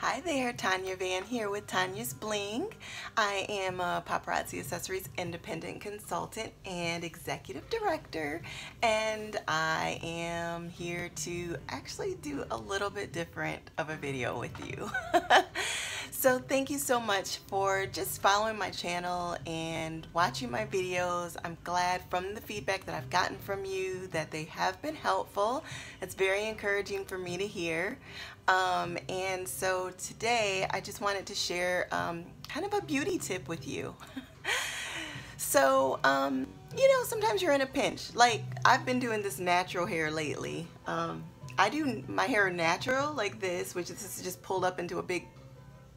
Hi there, Tonya Vann here with Tonya's Bling. I am a Paparazzi Accessories independent consultant and executive director, and I am here to actually do a little bit different of a video with you. So thank you so much for just following my channel and watching my videos. I'm glad from the feedback that I've gotten from you that they have been helpful. It's very encouraging for me to hear. And so today I just wanted to share kind of a beauty tip with you. So, you know, sometimes you're in a pinch. Like, I've been doing this natural hair lately. I do my hair natural like this, which is just pulled up into a big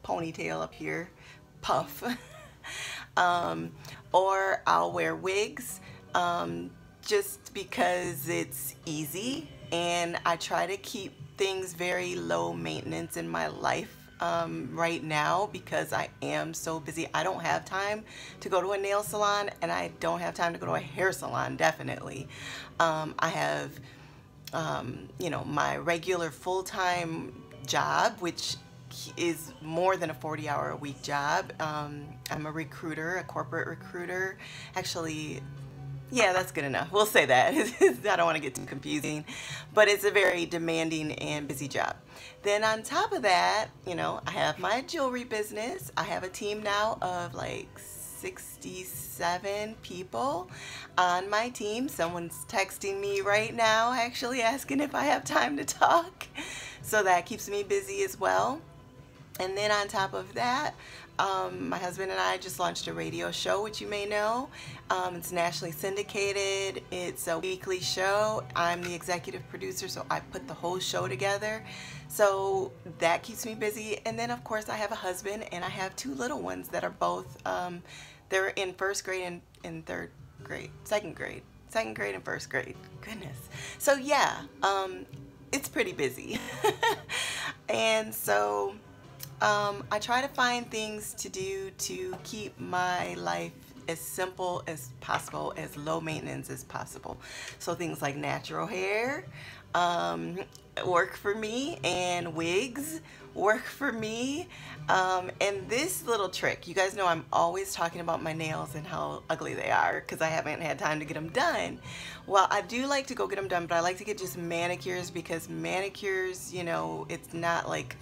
ponytail up here, puff. Or I'll wear wigs just because it's easy, and I try to keep things very low maintenance in my life right now because I am so busy. I don't have time to go to a nail salon, and I don't have time to go to a hair salon, definitely. I have you know, my regular full-time job, which is more than a 40-hour-a-week job. I'm a recruiter, a corporate recruiter. Actually, yeah, that's good enough. We'll say that. I don't want to get too confusing, but it's a very demanding and busy job. Then on top of that, you know, I have my jewelry business. I have a team now of like 67 people on my team. Someone's texting me right now actually asking if I have time to talk. So that keeps me busy as well. And then on top of that, my husband and I just launched a radio show, which you may know. It's nationally syndicated. It's a weekly show. I'm the executive producer, so I put the whole show together. So that keeps me busy. And then, of course, I have a husband, and I have two little ones that are both, they're in first grade and third grade, second grade and first grade. Goodness. So yeah, it's pretty busy. And so I try to find things to do to keep my life as simple as possible, as low maintenance as possible. So things like natural hair work for me, and wigs work for me. And this little trick, you guys know I'm always talking about my nails and how ugly they are because I haven't had time to get them done. Well, I do like to go get them done, but I like to get just manicures because manicures, you know, it's not like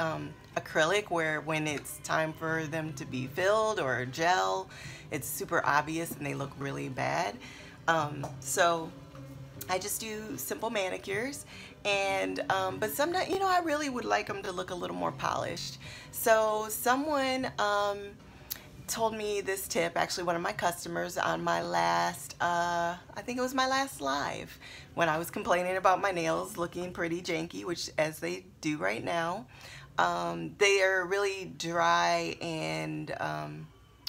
acrylic where when it's time for them to be filled or gel, it's super obvious and they look really bad. So I just do simple manicures, and but sometimes, you know, I really would like them to look a little more polished. So someone told me this tip, actually one of my customers, on my last, I think it was my last live, when I was complaining about my nails looking pretty janky, which as they do right now. They are really dry, and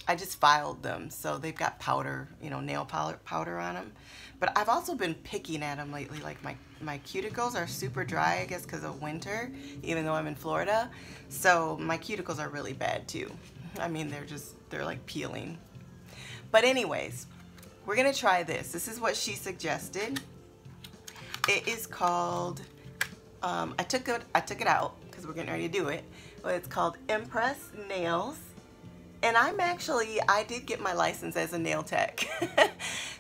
I just filed them, so they've got powder, you know, nail powder on them. But I've also been picking at them lately. Like my cuticles are super dry, I guess because of winter, even though I'm in Florida. So my cuticles are really bad too. I mean, they're like peeling. But anyways, we're gonna try this. This is what she suggested. It is called, I took it out because we're getting ready to do it, but it's called Impress Nails. And I did get my license as a nail tech.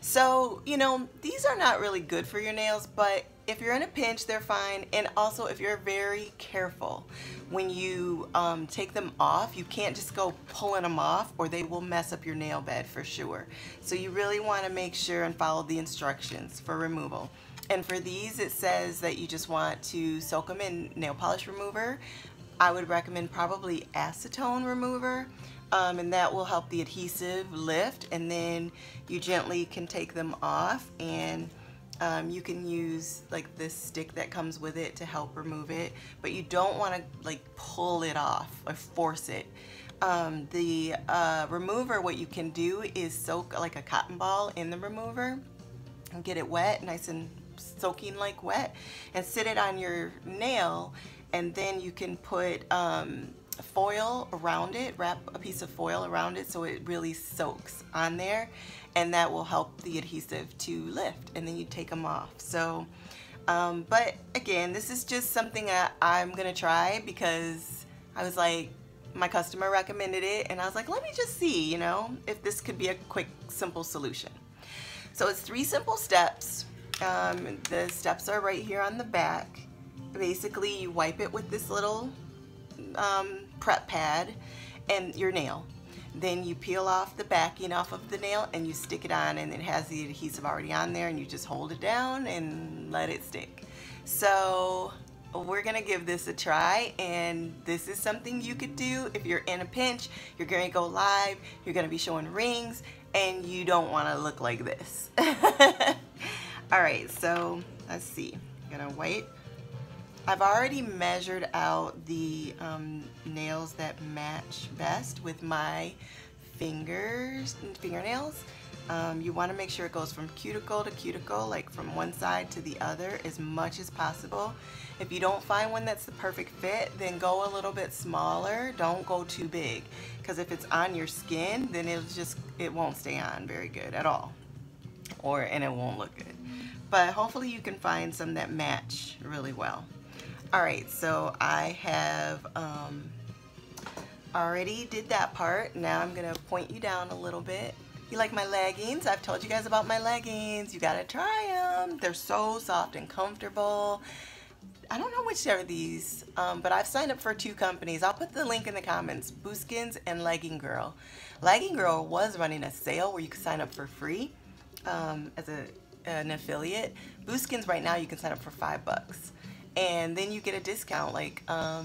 So, you know, these are not really good for your nails, but if you're in a pinch, they're fine. And also, if you're very careful when you take them off, you can't just go pulling them off or they will mess up your nail bed for sure. So you really want to make sure and follow the instructions for removal. And for these, it says that you just want to soak them in nail polish remover. I would recommend probably acetone remover. And that will help the adhesive lift, and then you gently can take them off, and you can use like this stick that comes with it to help remove it, but you don't want to like pull it off or force it. The remover, what you can do is soak like a cotton ball in the remover and get it wet, nice and soaking like wet, and sit it on your nail, and then you can put foil around it, wrap a piece of foil around it so it really soaks on there, and that will help the adhesive to lift, and then you take them off. So but again, this is just something that I'm gonna try because I was like, my customer recommended it, and I was like, let me just see, you know, if this could be a quick, simple solution. So it's 3 simple steps. The steps are right here on the back. Basically, you wipe it with this little prep pad and your nail. Then you peel off the backing off of the nail and you stick it on, and it has the adhesive already on there, and you just hold it down and let it stick. So we're gonna give this a try, and this is something you could do if you're in a pinch, you're gonna go live, you're gonna be showing rings, and you don't wanna look like this. All right, so let's see, I'm gonna wipe. I've already measured out the nails that match best with my fingernails. You want to make sure it goes from cuticle to cuticle, like from one side to the other, as much as possible. If you don't find one that's the perfect fit, then go a little bit smaller. Don't go too big, because if it's on your skin, then it won't stay on very good at all, and it won't look good. But hopefully you can find some that match really well. All right, so I have already did that part. Now I'm gonna point you down a little bit. You like my leggings? I've told you guys about my leggings. You gotta try them. They're so soft and comfortable. I don't know which are these, but I've signed up for 2 companies. I'll put the link in the comments, Booskins and Legging Girl. Legging Girl was running a sale where you could sign up for free as an affiliate. Booskins right now you can sign up for $5. And then you get a discount, like, I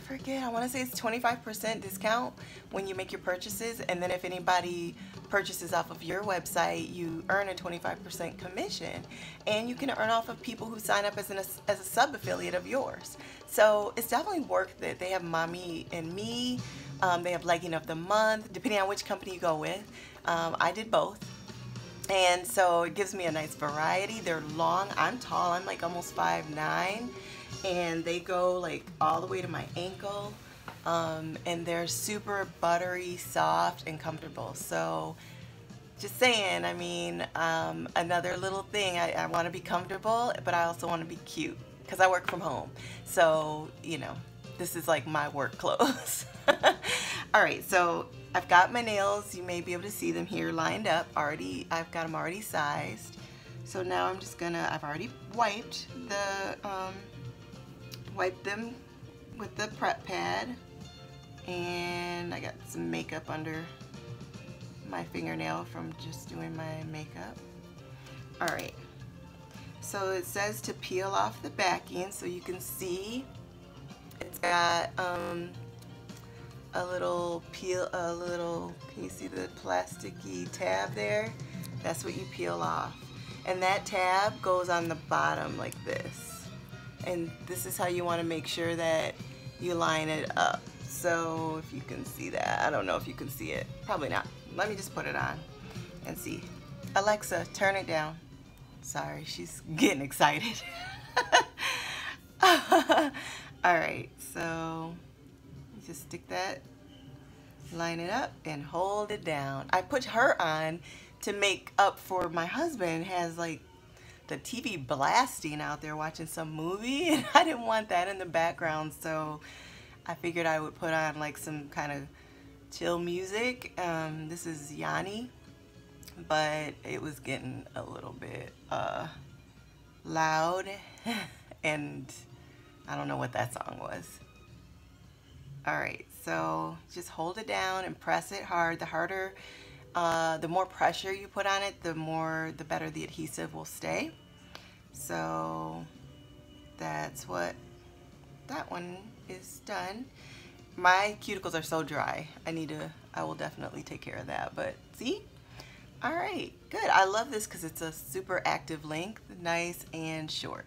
forget, I want to say it's 25% discount when you make your purchases. And then if anybody purchases off of your website, you earn a 25% commission. And you can earn off of people who sign up as a sub-affiliate of yours. So it's definitely worth it. They have Mommy and Me. They have Legging of the Month, depending on which company you go with. I did both. And so it gives me a nice variety. They're long. I'm tall. I'm like almost 5'9", and they go like all the way to my ankle. And they're super buttery, soft, and comfortable. So just saying, I mean, another little thing, I want to be comfortable, but I also want to be cute because I work from home. So, you know, this is like my work clothes. All right, so I've got my nails. You may be able to see them here lined up already. I've got them already sized. So now I'm just gonna, I've already wiped them with the prep pad, and I got some makeup under my fingernail from just doing my makeup. All right, so it says to peel off the backing, so you can see it's got a little, can you see the plasticky tab there? That's what you peel off. And that tab goes on the bottom like this. And this is how you want to make sure that you line it up. So if you can see that, I don't know if you can see it. Probably not. Let me just put it on and see. Alexa, turn it down. Sorry, she's getting excited. All right, so just stick that, line it up, and hold it down. I put her on to make up for my husband has like the TV blasting out there watching some movie, and I didn't want that in the background, so I figured I would put on like some kind of chill music. This is Yanni, but it was getting a little bit loud, and I don't know what that song was. Alright, so just hold it down and press it hard. The harder, the more pressure you put on it, the better the adhesive will stay. So that's what that one is done. My cuticles are so dry. I will definitely take care of that, but see? Alright, good. I love this because it's a super active length, nice and short.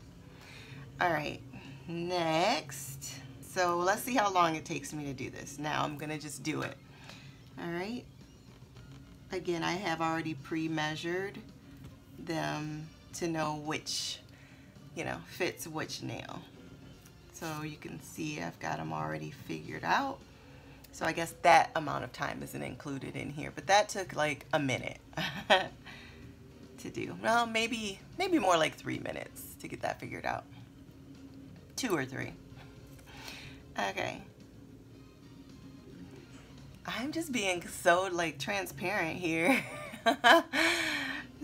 Alright, next. So let's see how long it takes me to do this. Now I'm gonna just do it. All right. Again, I have already pre-measured them to know which, fits which nail. So you can see I've got them already figured out. So I guess that amount of time isn't included in here, but that took like a minute to do. Well, maybe more like 3 minutes to get that figured out. 2 or 3. Okay, I'm just being so like transparent here.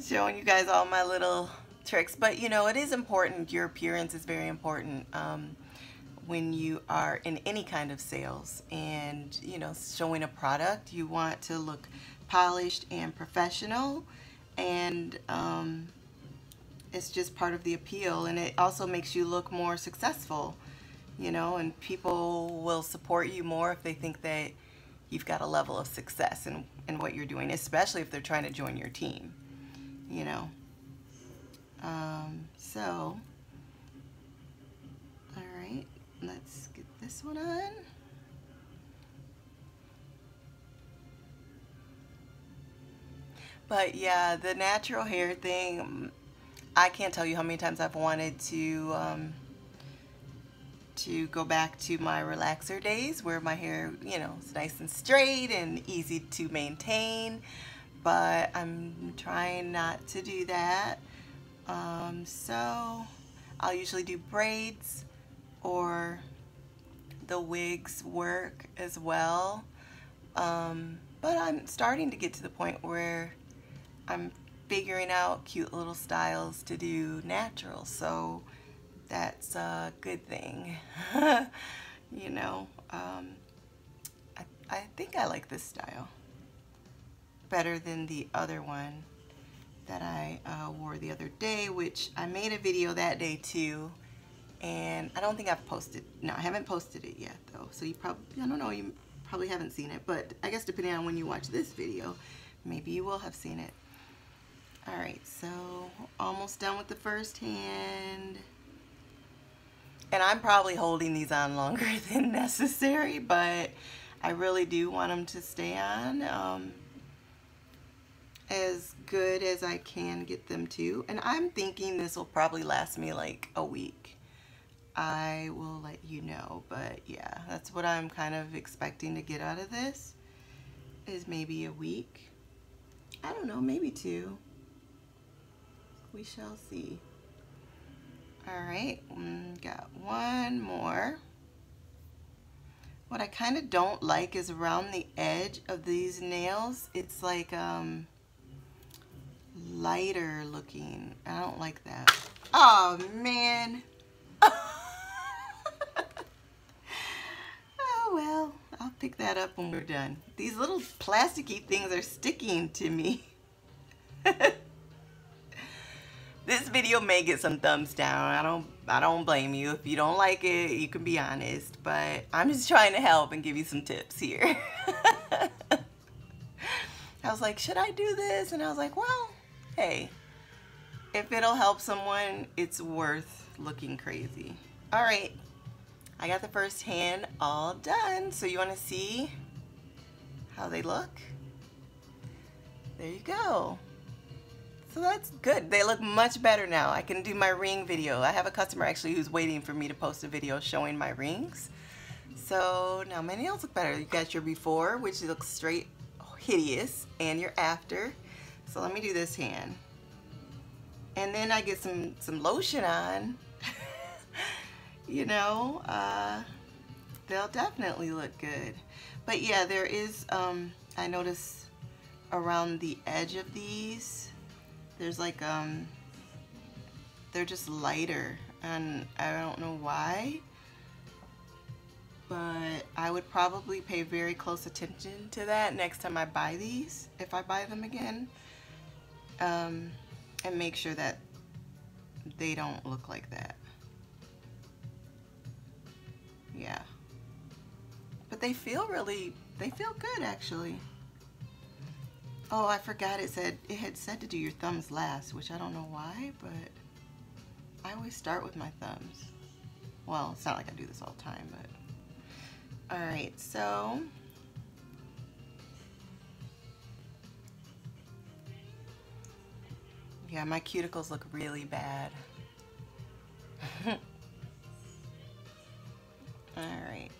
Showing you guys all my little tricks. But you know, it is important. Your appearance is very important when you are in any kind of sales, and you know, showing a product, you want to look polished and professional, and it's just part of the appeal, and it also makes you look more successful, you know, and people will support you more if they think that you've got a level of success in what you're doing, especially if they're trying to join your team, you know. So, all right, let's get this one on. But yeah, the natural hair thing, I can't tell you how many times I've wanted to go back to my relaxer days where my hair, you know, is nice and straight and easy to maintain, but I'm trying not to do that. So I'll usually do braids, or the wigs work as well. But I'm starting to get to the point where I'm figuring out cute little styles to do natural, so that's a good thing. You know, I think I like this style better than the other one that I wore the other day, which I made a video that day too, and I don't think I've posted, no, I haven't posted it yet though, so you probably, I don't know, you probably haven't seen it, but I guess depending on when you watch this video, maybe you will have seen it. Alright, so almost done with the first hand. And I'm probably holding these on longer than necessary, but I really do want them to stay on as good as I can get them to. And I'm thinking this will probably last me like a week. I will let you know, but yeah, that's what I'm kind of expecting to get out of this, is maybe a week. I don't know, maybe 2. We shall see. Alright, got one more. What I kind of don't like is around the edge of these nails, it's like lighter looking. I don't like that. Oh man. Oh well, I'll pick that up when we're done. These little plasticky things are sticking to me. This video may get some thumbs down. I don't blame you. If you don't like it, you can be honest, but I'm just trying to help and give you some tips here. I was like, should I do this? And I was like, well, hey, if it'll help someone, it's worth looking crazy. All right, I got the first hand all done. So you want to see how they look? There you go. So that's good. They look much better now. I can do my ring video. I have a customer actually who's waiting for me to post a video showing my rings. So now my nails look better. You got your before, which looks straight hideous, and your after. So let me do this hand. And then I get some lotion on. You know, they'll definitely look good. But yeah, there is, I notice around the edge of these, there's like, they're just lighter, and I don't know why, but I would probably pay very close attention to that next time I buy these, if I buy them again, and make sure that they don't look like that. Yeah. But they feel good actually. Oh, I forgot it had said to do your thumbs last, which I don't know why, but I always start with my thumbs. Well, it's not like I do this all the time, but. Alright, so. Yeah, my cuticles look really bad. Alright.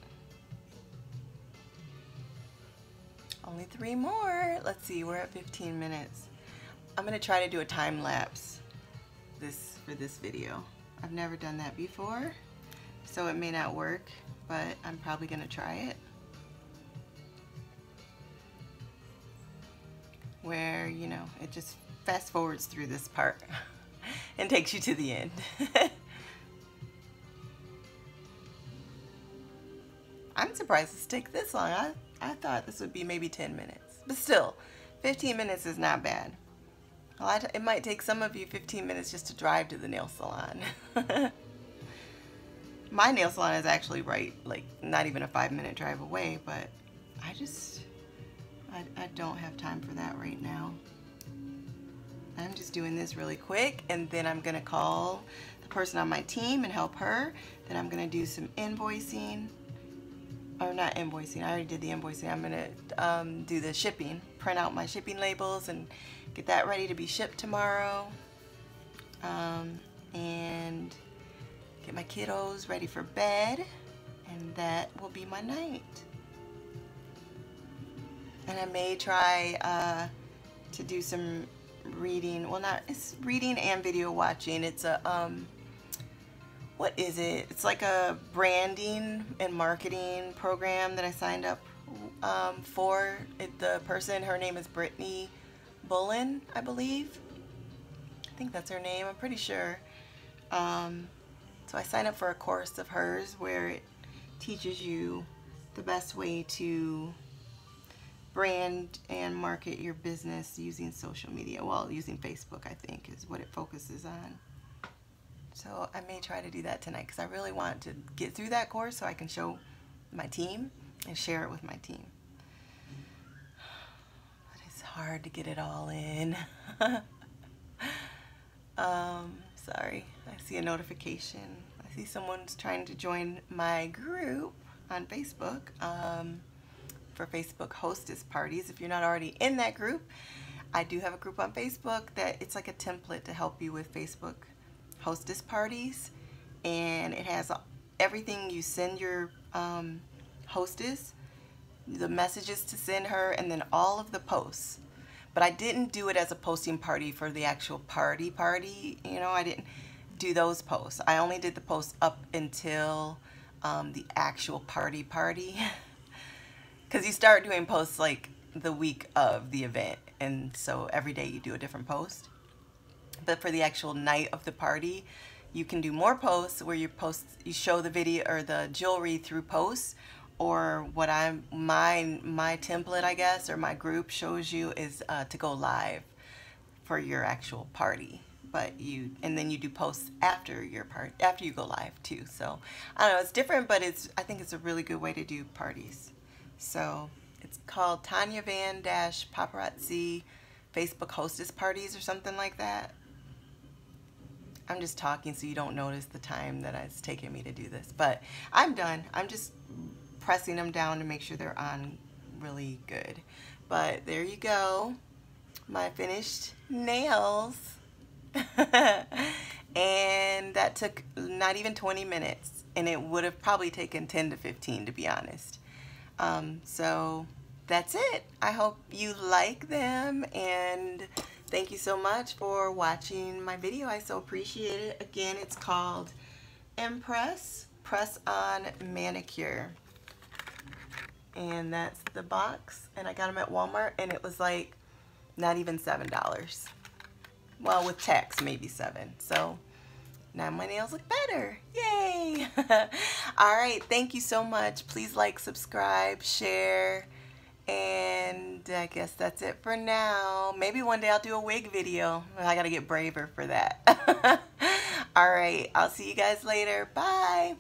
Only 3 more. Let's see, we're at 15 minutes. I'm going to try to do a time lapse for this video. I've never done that before, so it may not work, but I'm probably going to try it. where, you know, it just fast forwards through this part and takes you to the end. I'm surprised this took this long. I thought this would be maybe 10 minutes, but still, 15 minutes is not bad. It might take some of you 15 minutes just to drive to the nail salon. My nail salon is actually right, like not even a 5-minute drive away, but I don't have time for that right now. I'm just doing this really quick, and then I'm gonna call the person on my team and help her. Then I'm gonna do some invoicing, or not invoicing, I already did the invoicing. I'm gonna do the shipping, print out my shipping labels and get that ready to be shipped tomorrow, and get my kiddos ready for bed, and that will be my night. And I may try to do some reading. Well, it's reading and video watching. It's a what is it? It's like a branding and marketing program that I signed up for. The person, her name is Brittany Bullen, I believe. I think that's her name. I'm pretty sure. So I signed up for a course of hers where it teaches you the best way to brand and market your business using social media. Well, using Facebook, I think, is what it focuses on. So I may try to do that tonight because I really want to get through that course so I can show my team and share it with my team. But it's hard to get it all in. Sorry, I see a notification. I see someone's trying to join my group on Facebook for Facebook hostess parties. If you're not already in that group, I do have a group on Facebook that it's like a template to help you with Facebook hostess parties, and it has everything you send your hostess, the messages to send her, and then all of the posts. But I didn't do it as a posting party for the actual party, you know, I didn't do those posts. I only did the posts up until the actual party because you start doing posts like the week of the event, and so every day you do a different post. But for the actual night of the party, you can do more posts where you show the video or the jewelry through posts, or what my template, I guess, or my group shows you is to go live for your actual party. And then you do posts after your party, after you go live too. So I don't know, it's different, but I think it's a really good way to do parties. So it's called Tonya Vann Paparazzi Facebook hostess parties or something like that. I'm just talking so you don't notice the time that it's taking me to do this, but I'm done. I'm just pressing them down to make sure they're on really good. But there you go, my finished nails. And that took not even 20 minutes, and it would have probably taken 10 to 15 to be honest. So that's it. I hope you like them, and thank you so much for watching my video. I so appreciate it. Again, it's called Impress Press-On Manicure. And that's the box. And I got them at Walmart, and it was like not even $7. Well, with tax, maybe $7. So now my nails look better. Yay! All right, thank you so much. Please like, subscribe, share. And I guess that's it for now. Maybe one day I'll do a wig video. I gotta get braver for that. All right, I'll see you guys later. Bye.